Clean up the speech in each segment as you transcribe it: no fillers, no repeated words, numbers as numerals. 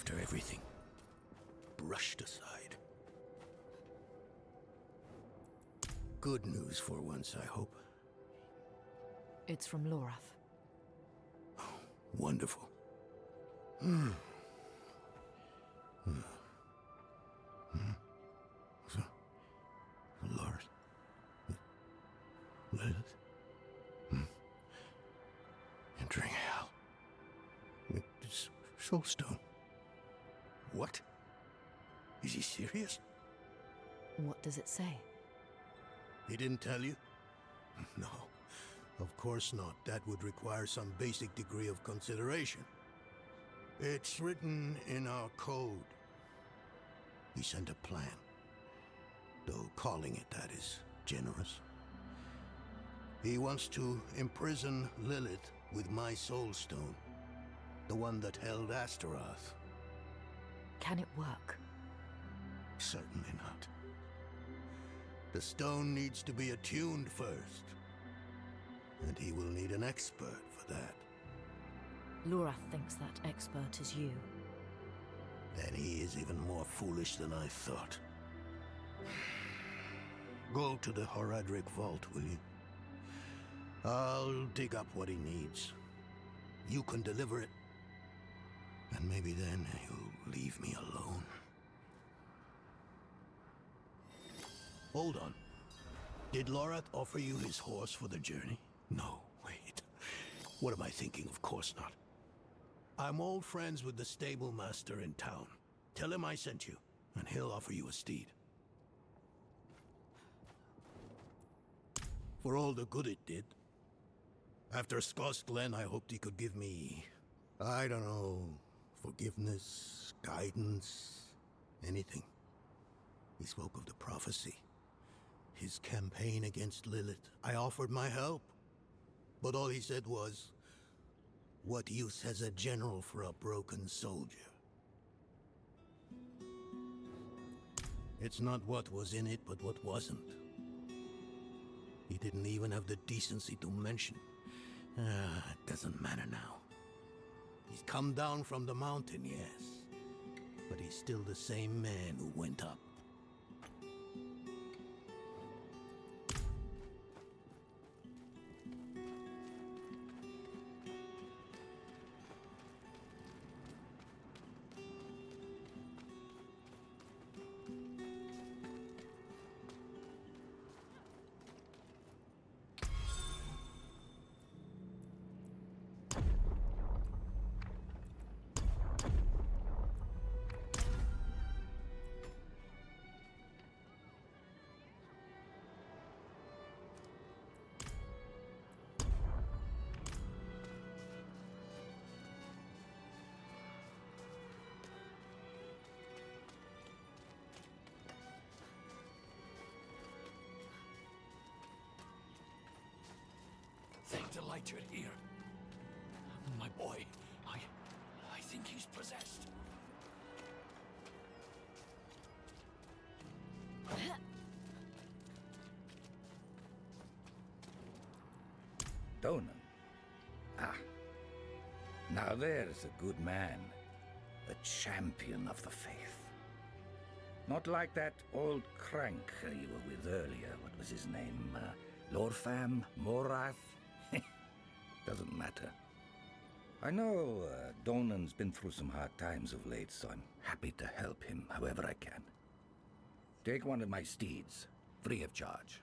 after everything. Brushed aside. Good news for once, I hope. It's from Lorath. Wonderful. So, Lord. Lilith. Entering hell. It's Soulstone. What? Is he serious? What does it say? He didn't tell you? No, of course not. That would require some basic degree of consideration. It's written in our code. He sent a plan. Though calling it that is generous. He wants to imprison Lilith with my Soulstone. The one that held Astaroth. Can it work? Certainly not. The stone needs to be attuned first. And he will need an expert for that. Lorath thinks that expert is you. Then he is even more foolish than I thought. Go to the Horadric vault, will you? I'll dig up what he needs. You can deliver it. And maybe then he'll leave me alone. Hold on. Did Lorath offer you his horse for the journey? No, wait. What am I thinking? Of course not. I'm old friends with the stable master in town. Tell him I sent you, and he'll offer you a steed. For all the good it did. After Skost Glen, I hoped he could give me, I don't know, forgiveness, guidance, anything. He spoke of the prophecy. His campaign against Lilith. I offered my help. But all he said was, what use has a general for a broken soldier? It's not what was in it, but what wasn't. He didn't even have the decency to mention. It doesn't matter now. He's come down from the mountain, yes. But he's still the same man who went up. Thank the light you're here. My boy, I think he's possessed. Donan. Ah. Now there's a good man. A champion of the faith. Not like that old crank you were with earlier. What was his name? Lorfam? Morath? Doesn't matter. I know Donan's been through some hard times of late, so I'm happy to help him however I can. Take one of my steeds, free of charge.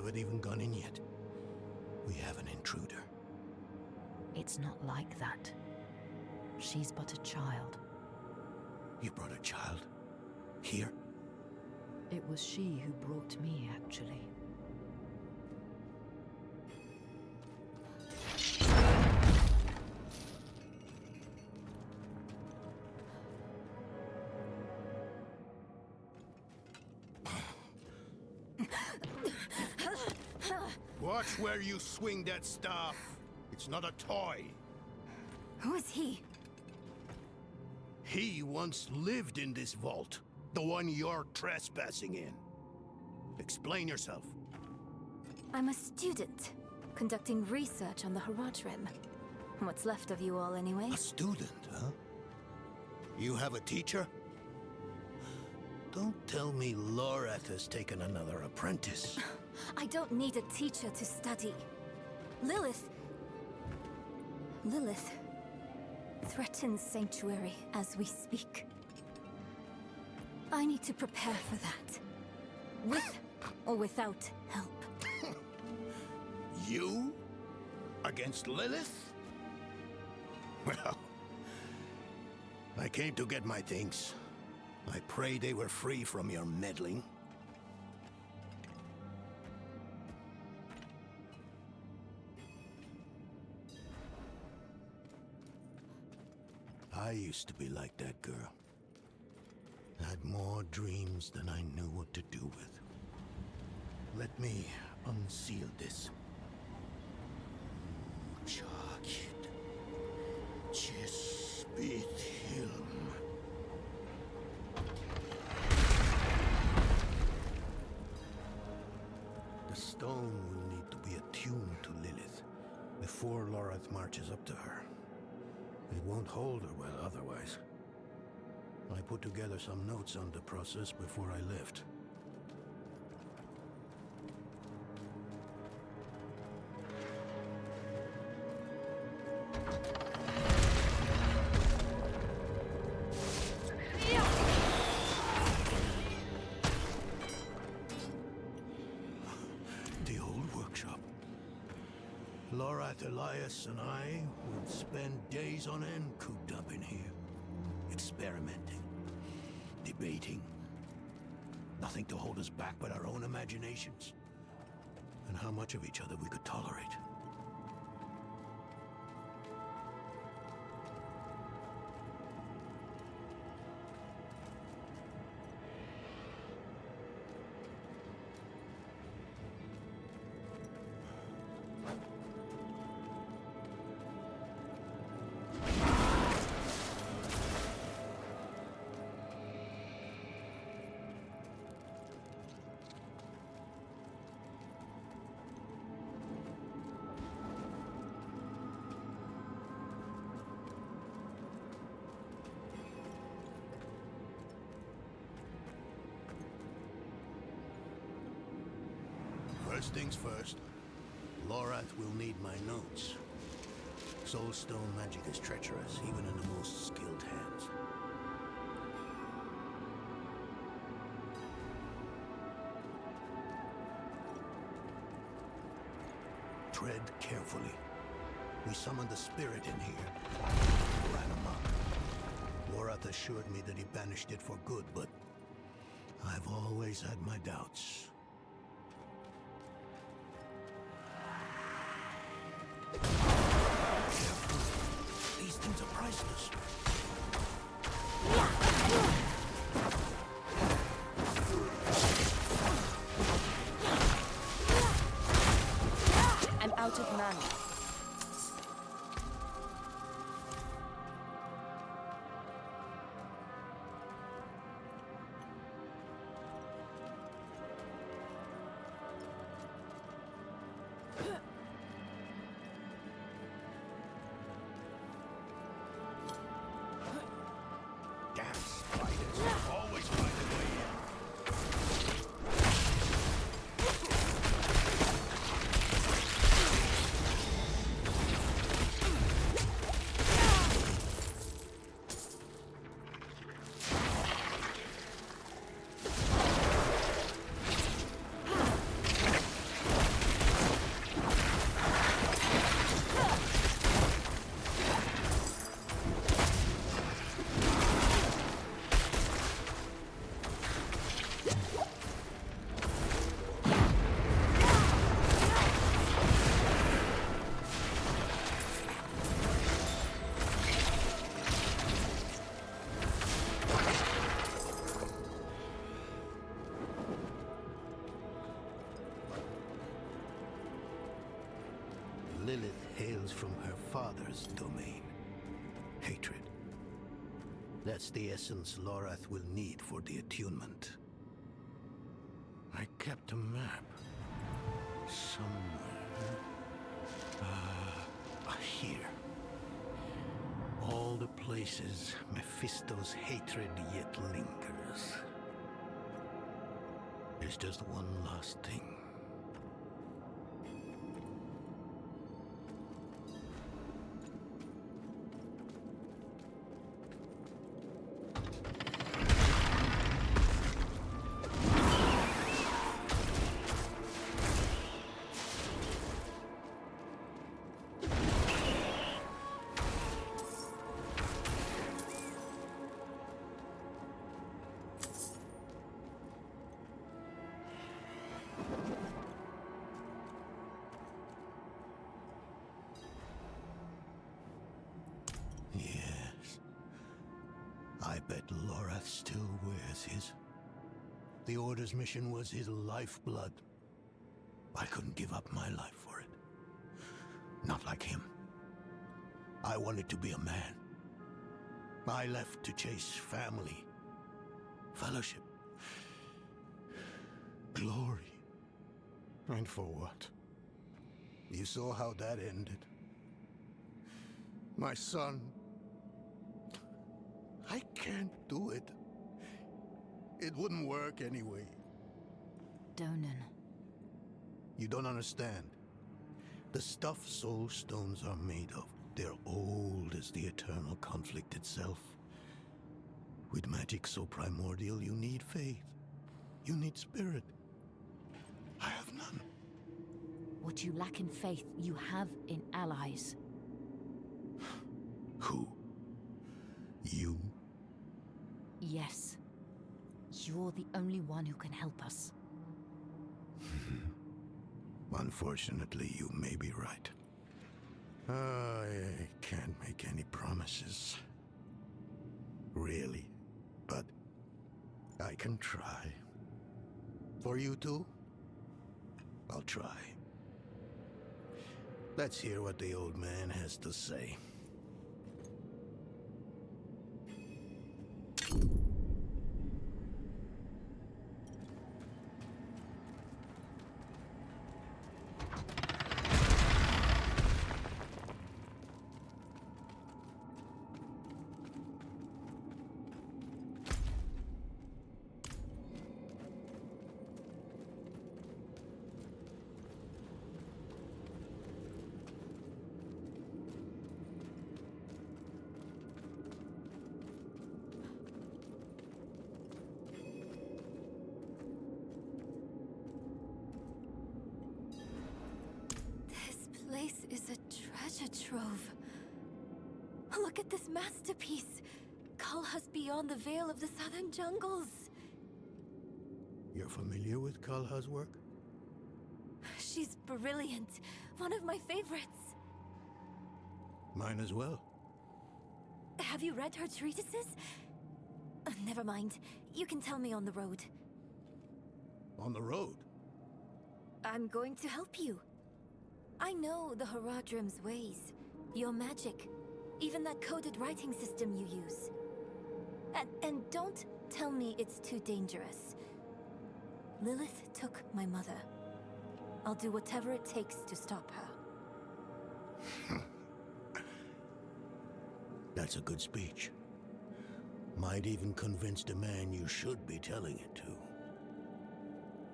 haven't even gone in yet. We have an intruder. It's not like that. She's but a child. You brought a child? Here? It was she who brought me, actually. Watch where you swing that staff. It's not a toy. Who is he? He once lived in this vault. The one you're trespassing in. Explain yourself. I'm a student, conducting research on the Haradrim. What's left of you all, anyway? A student, huh? You have a teacher? Don't tell me Lorath has taken another apprentice. I don't need a teacher to study. Lilith threatens Sanctuary as we speak. I need to prepare for that. With or without help. You? Against Lilith? Well, I came to get my things. I pray they were free from your meddling. I used to be like that girl. Had more dreams than I knew what to do with. Let me unseal this. Jacket. Chespit Hilm. The stone will need to be attuned to Lilith before Lorath marches up to her. It won't hold her well otherwise. I put together some notes on the process before I left. The old workshop. Lorath, Elias, and I would spend days on end cooped up in here. Experimenting. Debating. Nothing to hold us back but our own imaginations. And how much of each other we could tolerate. First things first, Lorath will need my notes. Soulstone magic is treacherous, even in the most skilled hands. Tread carefully. We summoned the spirit in here. Ran amok. Lorath assured me that he banished it for good, but I've always had my doubts. These things are priceless. I'm out of mana. Hatred. That's the essence Lorath will need for the attunement. I kept a map. Somewhere. Here. All the places Mephisto's hatred yet lingers. There's just one last thing. Yes. I bet Lorath still wears his. The Order's mission was his lifeblood. I couldn't give up my life for it. Not like him. I wanted to be a man. I left to chase family, fellowship, glory. And for what? You saw how that ended. My son. I can't do it. It wouldn't work anyway. Donan. You don't understand. The stuff soul stones are made of, they're old as the eternal conflict itself. With magic so primordial, you need faith. You need spirit. I have none. What you lack in faith, you have in allies. Who? You? Yes. You're the only one who can help us. Unfortunately, you may be right. I can't make any promises. Really. But I can try. For you too? I'll try. Let's hear what the old man has to say. This place is a treasure trove. Look at this masterpiece. Kalha's beyond the veil of the southern jungles. You're familiar with Kalha's work? She's brilliant. One of my favorites. Mine as well. Have you read her treatises? Never mind. You can tell me on the road. On the road? I'm going to help you. I know the Haradrim's ways, your magic, even that coded writing system you use. And don't tell me it's too dangerous. Lilith took my mother. I'll do whatever it takes to stop her. That's a good speech. Might even convince the man you should be telling it to.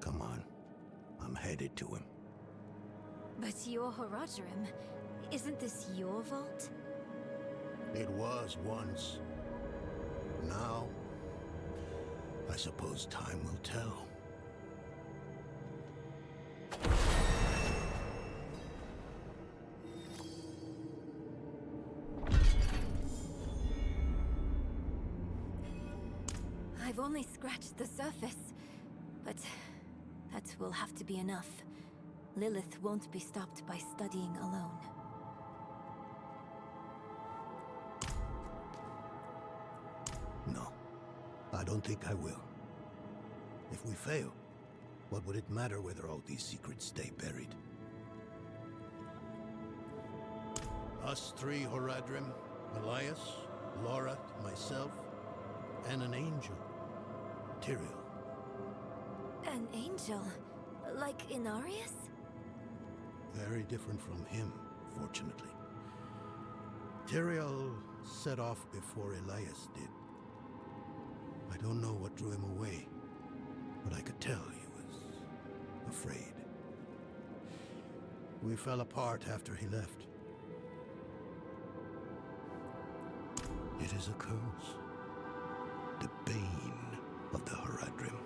Come on. I'm headed to him. But your Haradrim, isn't this your vault? It was once. Now, I suppose time will tell. I've only scratched the surface, but that will have to be enough. Lilith won't be stopped by studying alone. No, I don't think I will. If we fail, what would it matter whether all these secrets stay buried? Us three, Haradrim, Elias, Lorath, myself, and an angel. Tyrael. An angel? Like Inarius? Very different from him, fortunately. Tyrael set off before Elias did. I don't know what drew him away, but I could tell he was afraid. We fell apart after he left. It is a curse. The bane of the Haradrim,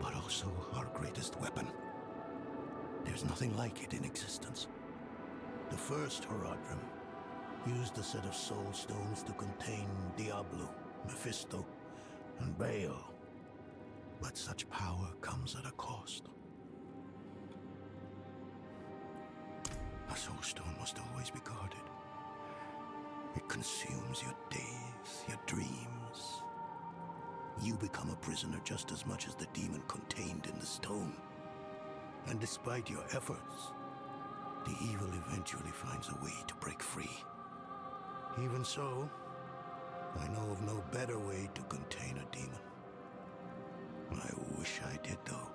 but also our greatest weapon. There's nothing like it in existence. The first Haradrim used a set of soul stones to contain Diablo, Mephisto, and Baal. But such power comes at a cost. A soul stone must always be guarded. It consumes your days, your dreams. You become a prisoner just as much as the demon contained in the stone. And despite your efforts, the evil eventually finds a way to break free. Even so, I know of no better way to contain a demon. I wish I did, though.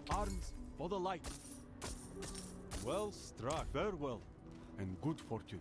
Arms for the light. Well struck. Farewell, and good fortune.